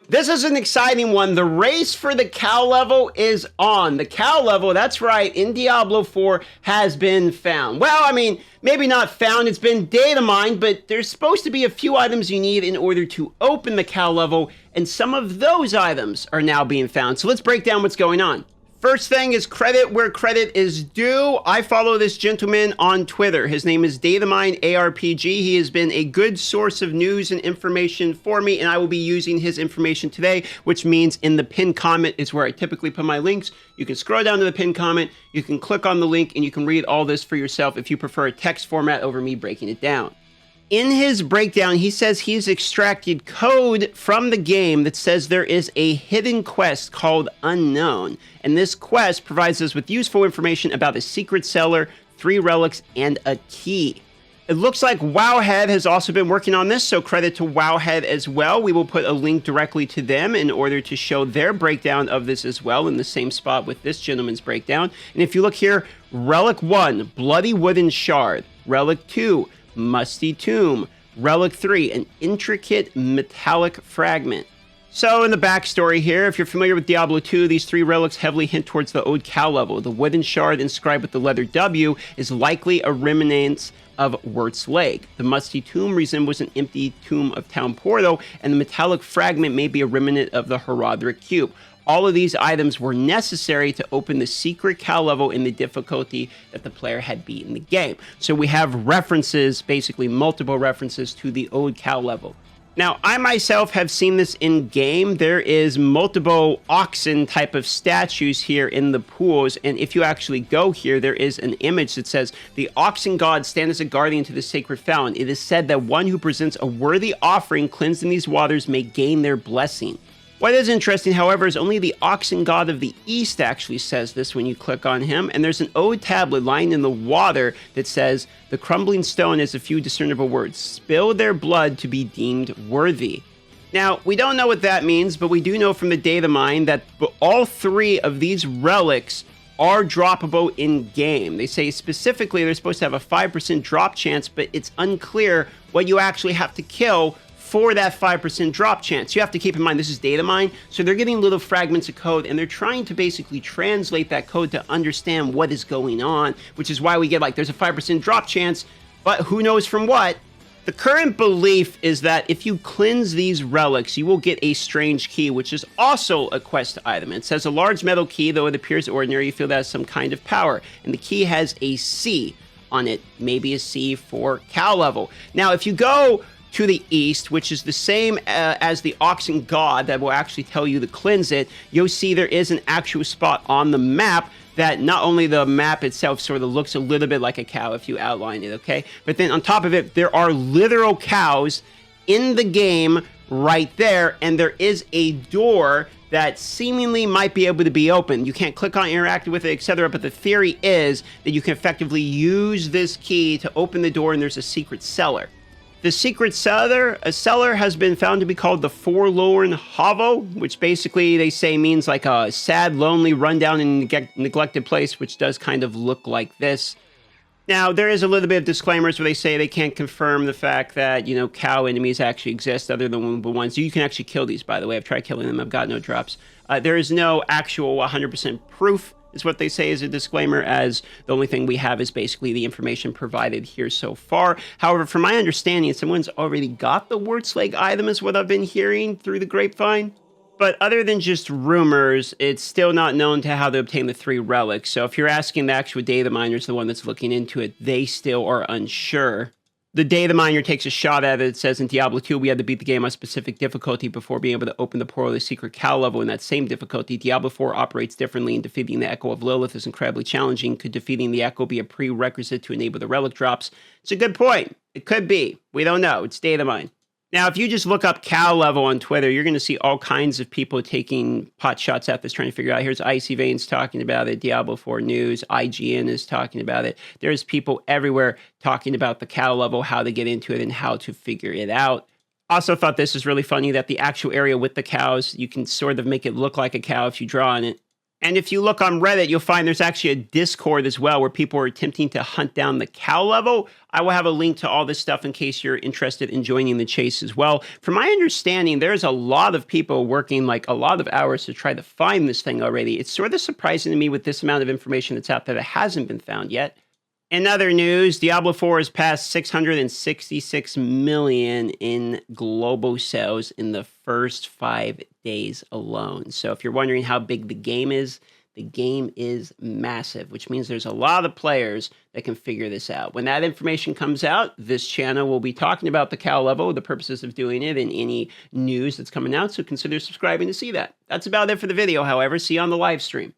This is an exciting one. The race for the cow level is on. The cow level, that's right, in Diablo 4 has been found. Well, I mean, maybe not found, it's been data mined, but there's supposed to be a few items you need in order to open the cow level, and some of those items are now being found. So let's break down what's going on. First thing is credit where credit is due. I follow this gentleman on Twitter. His name is Datamine ARPG. He has been a good source of news and information for me, and I will be using his information today, which means in the pinned comment is where I typically put my links. You can scroll down to the pinned comment, you can click on the link, and you can read all this for yourself if you prefer a text format over me breaking it down. In his breakdown, he says he's extracted code from the game that says there is a hidden quest called Unknown. And this quest provides us with useful information about a secret cellar, 3 relics, and a key. It looks like Wowhead has also been working on this, so credit to Wowhead as well. We will put a link directly to them in order to show their breakdown of this as well in the same spot with this gentleman's breakdown. And if you look here, Relic 1, Bloody Wooden Shard. Relic 2, Musty Tomb. Relic 3, an intricate metallic fragment. So in the backstory here, if you're familiar with Diablo 2, these 3 relics heavily hint towards the Old Cow level. The wooden shard inscribed with the letter W is likely a remnant of Wirt's Lake. The Musty Tomb resembles an empty tomb of Town Portal, and the metallic fragment may be a remnant of the Herodric Cube. All of these items were necessary to open the secret cow level in the difficulty that the player had beaten the game. So we have references, basically multiple references to the Old Cow level. Now, I myself have seen this in game. There is multiple oxen type of statues here in the pools, and if you actually go here, there is an image that says, "The oxen gods stand as a guardian to the sacred fountain. It is said that one who presents a worthy offering cleansed in these waters may gain their blessing." What is interesting, however, is only the oxen god of the east actually says this when you click on him, and there's an old tablet lying in the water that says, "The crumbling stone has a few discernible words. Spill their blood to be deemed worthy." Now, we don't know what that means, but we do know from the data mine that all 3 of these relics are droppable in-game. They say specifically they're supposed to have a 5% drop chance, but it's unclear what you actually have to kill for that 5% drop chance. You have to keep in mind this is data mine, so they're getting little fragments of code, and they're trying to basically translate that code to understand what is going on, which is why we get like there's a 5% drop chance, but who knows from what. The current belief is that if you cleanse these relics, you will get a strange key, which is also a quest item. It says a large metal key, though it appears ordinary, you feel that has some kind of power, and the key has a C on it, maybe a C for cow level. Now, if you go to the east, which is the same as the oxen god that will actually tell you to cleanse it, you'll see there is an actual spot on the map that not only the map itself sort of looks a little bit like a cow if you outline it, okay? But then on top of it, there are literal cows in the game right there, and there is a door that seemingly might be able to be opened. You can't click on interact with it, etc., but the theory is that you can effectively use this key to open the door, and there's a secret cellar. The secret cellar, a cellar has been found to be called the Forlorn Hovel, which basically they say means like a sad, lonely, rundown, and neglected place, which does kind of look like this. Now, there is a little bit of disclaimers where they say they can't confirm the fact that, you know, cow enemies actually exist other than the ones. You can actually kill these, by the way. I've tried killing them. I've got no drops. There is no actual 100% proof, is what they say as a disclaimer, as the only thing we have is basically the information provided here so far. However, from my understanding, someone's already got the Wirt's Lake item is what I've been hearing through the grapevine. But other than just rumors, it's still not known to how to obtain the 3 relics. So if you're asking the actual data miners, the one that's looking into it, they still are unsure. The data miner takes a shot at it. It says in Diablo 2, we had to beat the game on specific difficulty before being able to open the portal of the secret cow level in that same difficulty. Diablo 4 operates differently, and defeating the Echo of Lilith is incredibly challenging. Could defeating the Echo be a prerequisite to enable the relic drops? It's a good point. It could be. We don't know. It's data mine. Now, if you just look up cow level on Twitter, you're going to see all kinds of people taking pot shots at this, trying to figure out, here's Icy Veins talking about it, Diablo 4 News, IGN is talking about it. There's people everywhere talking about the cow level, how to get into it, and how to figure it out. Also thought this was really funny that the actual area with the cows, you can sort of make it look like a cow if you draw on it. And if you look on Reddit, you'll find there's actually a Discord as well where people are attempting to hunt down the cow level. I will have a link to all this stuff in case you're interested in joining the chase as well. From my understanding, there's a lot of people working like a lot of hours to try to find this thing already. It's sort of surprising to me with this amount of information that's out there that hasn't been found yet. In other news, Diablo 4 has passed 666 million in global sales in the first 5 days alone. So if you're wondering how big the game is massive, which means there's a lot of players that can figure this out. When that information comes out, this channel will be talking about the cow level, the purposes of doing it, and any news that's coming out. So consider subscribing to see that. That's about it for the video, however. See you on the live stream.